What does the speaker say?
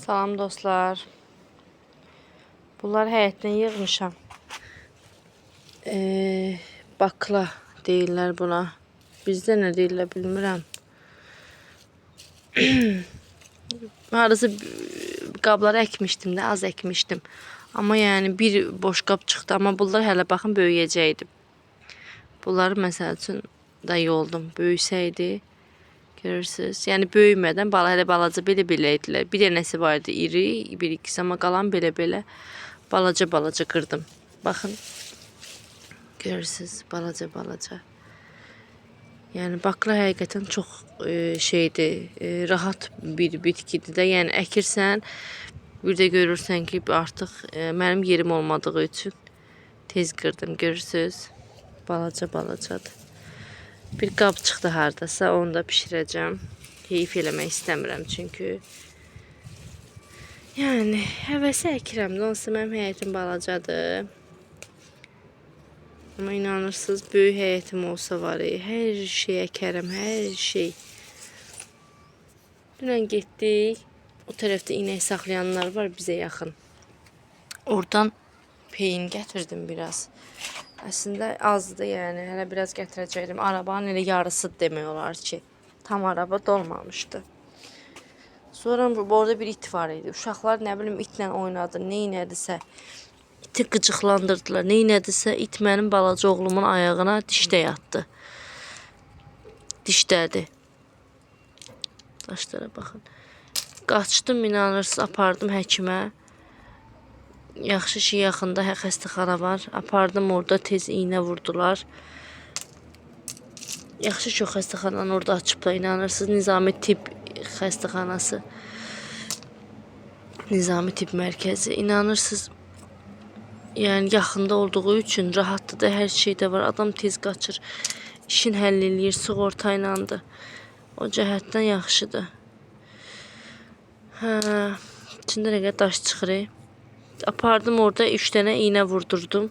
Salam dostlar. Bunlar həyətdən yığmışam. Bakla deyirlər buna. Bizdə nə deyirlər bilmirəm. Harası qabları əkmişdim də, az əkmişdim. Amma yəni bir boş qab çıxdı. Amma bunlar hələ baxın böyüyəcəkdi. Bunları məsəl üçün da yoldum. Böyüsəydi. Görürsünüz. Yəni böyümədən hələ balaca belə idilər. Bir dənəsi vardı iri, bir ikisi, amma qalan belə balaca qırdım. Baxın. Görürsünüz, balaca. Yəni bakla həqiqətən çox şeydir, rahat bir bitkidir də. Yəni əkirsən, bir də görürsən ki, artıq mənim yerim olmadığı üçün tez qırdım. Görürsünüz, balacadır. Bir qab çıxdı hardasa, onu da bişirəcəm. Heyif eləmək istəmirəm çünki. Yəni, həvəsə əkirəm də, onsuz mənim həyətim balacadır. Amma inanırsınız, böyük həyətim olsa var, hər şey əkərəm, hər şey. Dünən getdik, o tərəfdə inək saxlayanlar var bizə yaxın. Oradan peyin gətirdim biraz. Əslində azdır, yəni hələ biraz gətirəcəkdim. Arabanın elə yarısı demək olar ki, tam araba dolmamışdı. Sonra orada bir it var idi. Uşaqlar nə bilim itlə oynadı, nə elədisə, iti qıcıqlandırdılar. Nə elədisə, it mənim balaca oğlumun ayağına dişdə yatdı. Dişdədi. Daşlara baxın. Qaçdım, inanırsınız, apardım həkimə. Yaxşı ki, yaxında xəstəxana var. Apardım, orada tez iynə vurdular. Yaxşı ki, o xəstəxananı orada açıblar, inanırsınız. Nizami tibb xəstəxanası. Nizami tibb mərkəzi. İnanırsınız, yəni yaxında olduğu üçün rahatdır da, hər şey də var. Adam tez qaçır, işin həll eləyir, sığorta ilədir. O cəhətdən yaxşıdır. İçində nə qədər daş çıxır. Apardım orada 3 dənə iynə vurdurdum.